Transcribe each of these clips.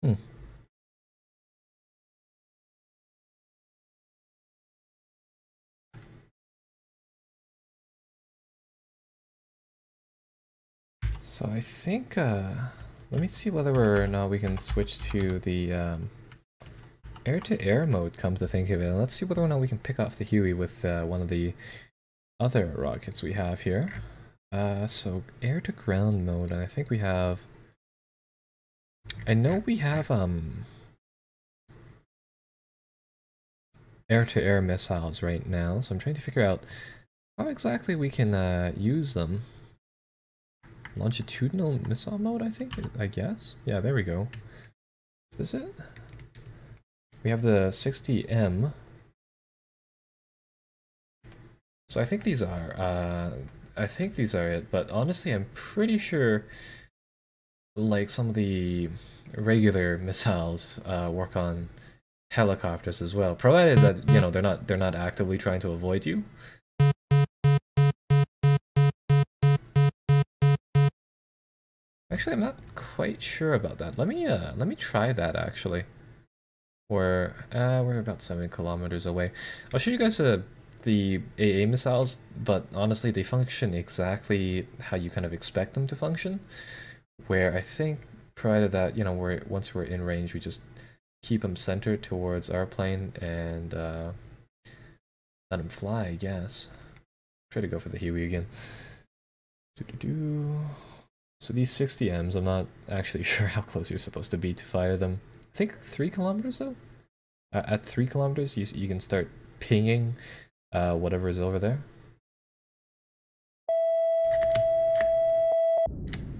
Hmm. So I think, let me see whether or not we can switch to the air-to-air mode, come to think of it. Let's see whether or not we can pick off the Huey with one of the other rockets we have here. So air-to-ground mode, and I think we have... I know we have air-to-air missiles right now, so I'm trying to figure out how exactly we can use them. Longitudinal missile mode, I guess? Yeah, there we go. Is this it? We have the 60M. So I think these are it, but honestly I'm pretty sure like some of the regular missiles work on helicopters as well, provided that, you know, they're not actively trying to avoid you. Actually, I'm not quite sure about that. Let me try that actually. We're about 7 kilometers away. I'll show you guys the AA missiles, but honestly, they function exactly how you kind of expect them to function. Where I think prior to that, you know, once we're in range, we just keep them centered towards our plane and let them fly, I guess. Try to go for the Huey again. So these 60Ms, I'm not actually sure how close you're supposed to be to fire them. I think 3 kilometers though? At 3 kilometers, you can start pinging whatever is over there.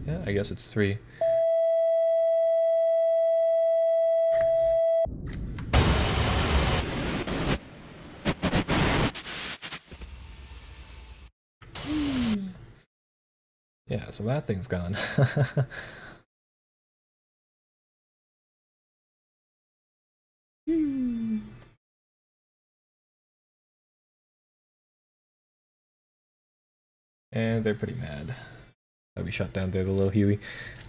Yeah, I guess it's 3. Yeah, so that thing's gone. And they're pretty mad that we shut down their little Huey.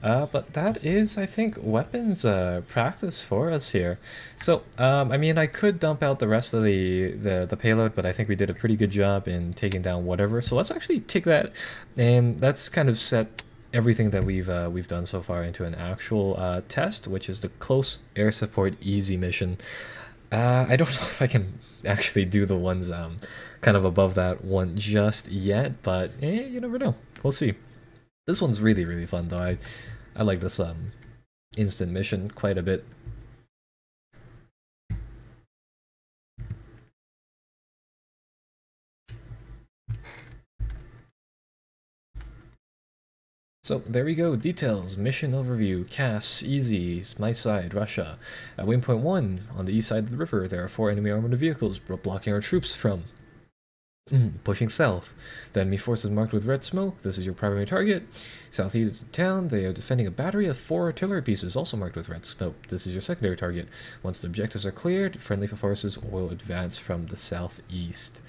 But that is, I think, weapons practice for us here. So, I mean, I could dump out the rest of the payload, but I think we did a pretty good job in taking down whatever. So let's actually take that, and that's kind of set everything that we've done so far into an actual test, which is the Close Air Support Easy mission. I don't know if I can actually do the ones kind of above that one just yet, but you never know. We'll see. This one's really, really fun though. I like this instant mission quite a bit. So there we go, details, mission overview, CAS, easy, my side, Russia. At waypoint 1, on the east side of the river, there are 4 enemy armored vehicles blocking our troops from pushing south. The enemy force is marked with red smoke. This is your primary target. Southeast of town, they are defending a battery of 4 artillery pieces, also marked with red smoke. This is your secondary target. Once the objectives are cleared, friendly forces will advance from the southeast.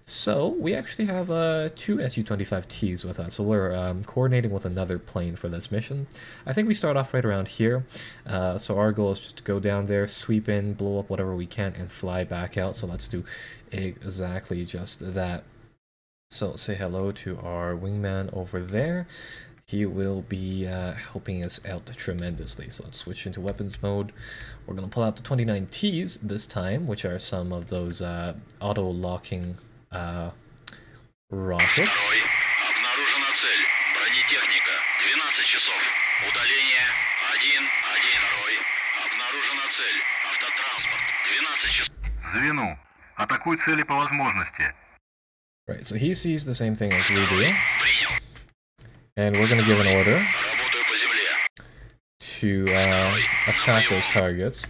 So, we actually have 2 Su-25Ts with us, so we're coordinating with another plane for this mission. I think we start off right around here, so our goal is just to go down there, sweep in, blow up whatever we can, and fly back out, so let's do exactly just that. So, say hello to our wingman over there. He will be helping us out tremendously. So let's switch into weapons mode. We're going to pull out the 29Ts this time, which are some of those auto-locking rockets. Обнаружена цель. Бронетехника. 12 часов. Удаление 1-1. Обнаружена цель. Автотранспорт. 12 часов. Звену. Атакуй цели по возможности. Right, so he sees the same thing as we do. And we're going to give an order to attack those targets.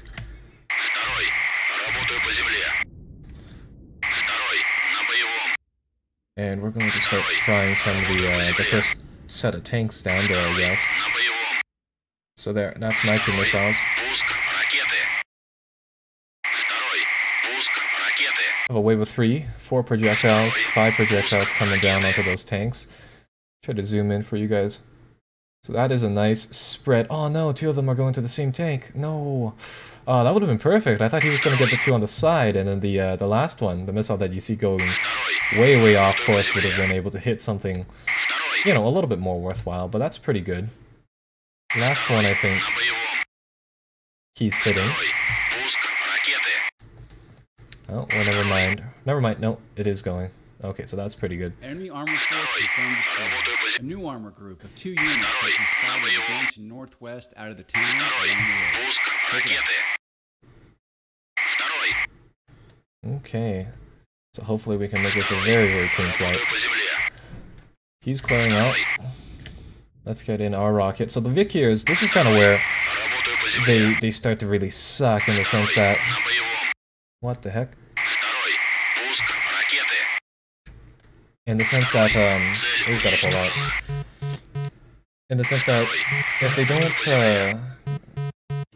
And we're going to start frying some of the first set of tanks down there, I guess. So there, that's my 2 missiles. I have a wave of 3, 4 projectiles, 5 projectiles coming down onto those tanks. Try to zoom in for you guys. So that is a nice spread. Oh no, two of them are going to the same tank. No. Oh, that would have been perfect. I thought he was going to get the two on the side, and then the last one, the missile that you see going way off course, would have been able to hit something, you know, a little bit more worthwhile, but that's pretty good. Last one, I think he's hitting. Oh, well, never mind. Never mind. No, it is going. Okay, so that's pretty good. Enemy armor force confirmed destroyed. A new armor group of 2 units has been spotted advancing northwest out of the town along the road. Take it out. Okay. So hopefully we can make this a very clean flight. He's clearing out. Let's get in our rocket. So the Vic here is, this is kind of where they start to really suck, in the sense that... What the heck? In the sense that, we've got to pull out. In the sense that, if they don't,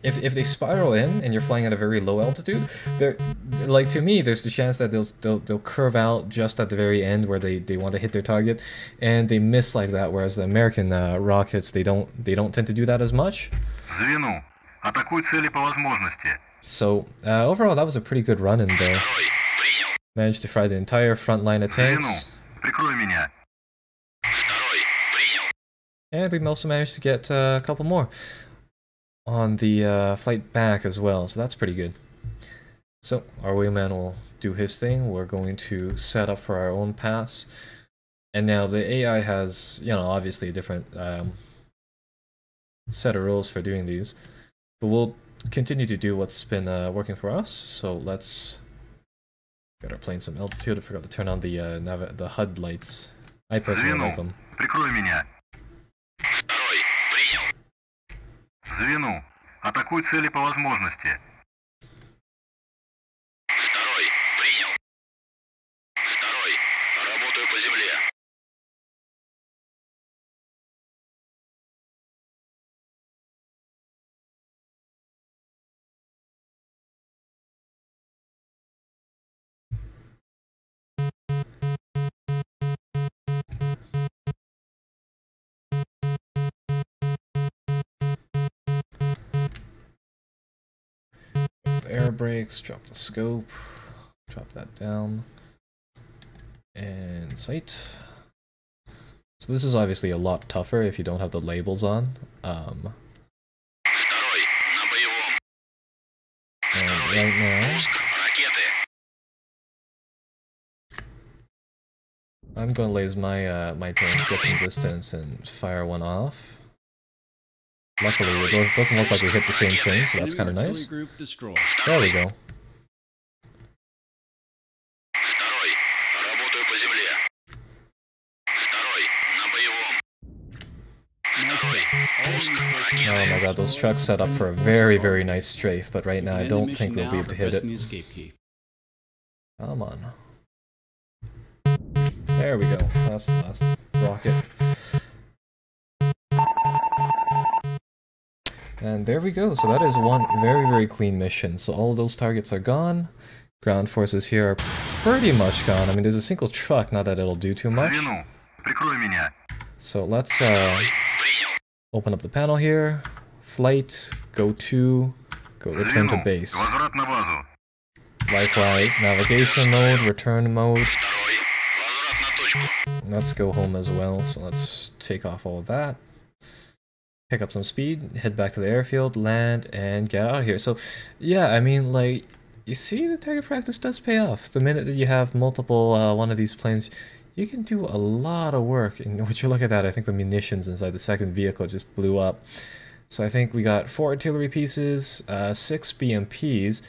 if they spiral in and you're flying at a very low altitude, they're, like, to me, there's the chance that they'll curve out just at the very end where they want to hit their target, and they miss like that, whereas the American rockets, they don't tend to do that as much. So, overall, that was a pretty good run in there. Managed to fry the entire front line of tanks. And we also managed to get a couple more on the flight back as well, so that's pretty good. So, our wingman will do his thing. We're going to set up for our own pass. And now the AI has, you know, obviously a different set of rules for doing these. But we'll continue to do what's been working for us. So let's get our plane some altitude. I forgot to turn on the HUD lights. I personally like them. Звену. Атакуй цели по возможности. Второй. Принял. Второй. Работаю по земле. Air brakes, drop the scope, drop that down, and sight. So this is obviously a lot tougher if you don't have the labels on. And right now, I'm gonna laze my my tank, get some distance, and fire one off. Luckily, it doesn't look like we hit the same thing, so that's kind of nice. There we go. Oh my god, those trucks set up for a very nice strafe, but right now I don't think we'll be able to hit it. Come on. There we go. That's the last rocket. And there we go. So that is one very clean mission. So all of those targets are gone. Ground forces here are pretty much gone. I mean, there's a single truck, not that it'll do too much. So let's open up the panel here. Flight, go to, return to base. Likewise, navigation mode, return mode. Let's go home as well. So let's take off all of that. Pick up some speed, head back to the airfield, land, and get out of here. So, yeah, I mean, like, you see, the target practice does pay off. The minute that you have multiple one of these planes, you can do a lot of work. And would you look at that, I think the munitions inside the second vehicle just blew up. So I think we got 4 artillery pieces, 6 BMPs.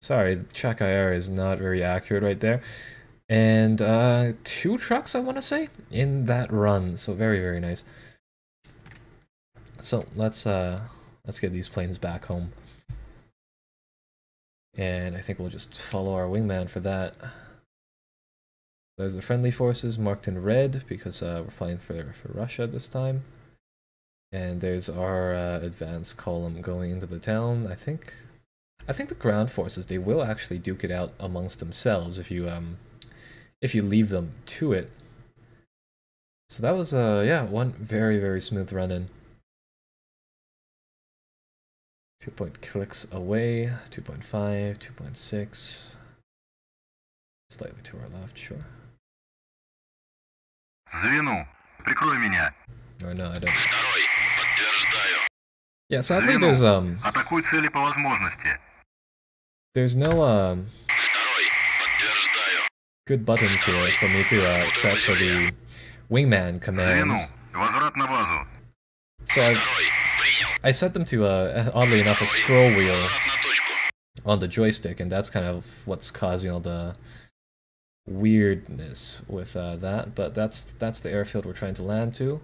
Sorry, track IR is not very accurate right there. And 2 trucks, I want to say, in that run. So very nice. So let's get these planes back home, and I think we'll just follow our wingman for that. There's the friendly forces marked in red because we're flying for Russia this time, and there's our advance column going into the town. I think the ground forces, they will actually duke it out amongst themselves if you leave them to it. So that was yeah, one very smooth run in. 2 clicks away, 2.5, 2.6. Slightly to our left, sure. Звену. Прикрой меня. Or no, I don't. Второй. Подтверждаю. Yeah, sadly Звену. there's Атакуй цели по возможности. there's no Второй. Подтверждаю. good buttons here for me to set for the wingman Звену. commands. Возврат на базу. So Второй. Принял. I set them to oddly enough a scroll wheel Возврат на точку. on the joystick, and that's kind of what's causing all the weirdness with that. But that's the airfield we're trying to land to.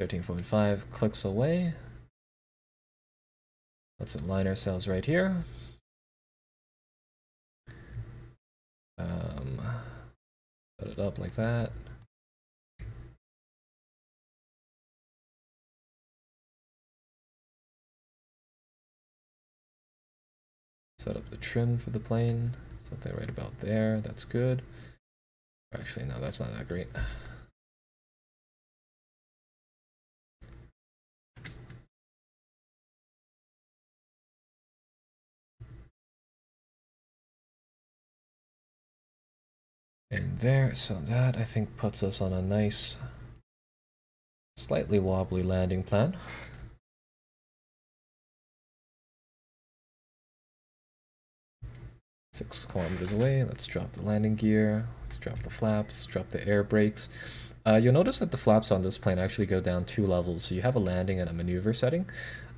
13.5 clicks away. Let's align ourselves right here. Set it up like that. Set up the trim for the plane. Something right about there. That's good. Actually, no, that's not that great. And there, so that I think puts us on a nice, slightly wobbly landing plan. Six kilometers away. Let's drop the landing gear. Let's drop the flaps. Drop the air brakes. You'll notice that the flaps on this plane actually go down 2 levels. So you have a landing and a maneuver setting.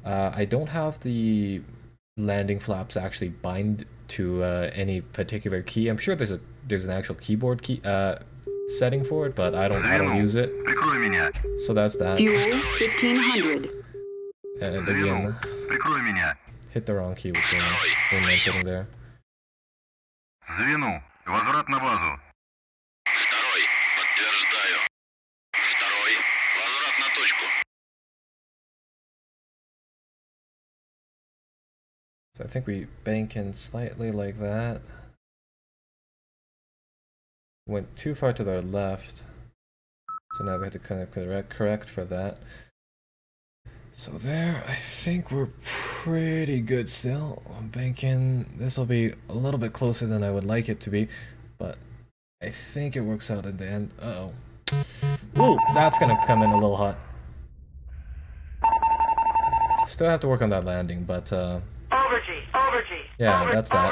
I don't have the landing flaps actually bind to any particular key. I'm sure there's an actual keyboard key setting for it, but I don't use it. Прикрой меня. So that's that. Fuel 1500. And Звену. again, Прикрой меня. hit the wrong key with the wingman sitting there. Звену. Возврат на базу. Второй. Подтверждаю. Второй. Возврат на точку. So I think we bank in slightly like that. Went too far to the left. So now we have to kind of correct for that. So there, I think we're pretty good still. Banking, this will be a little bit closer than I would like it to be, but I think it works out in the end. Uh-oh. Ooh, that's gonna come in a little hot. Still have to work on that landing, but Overgy. yeah, that's that.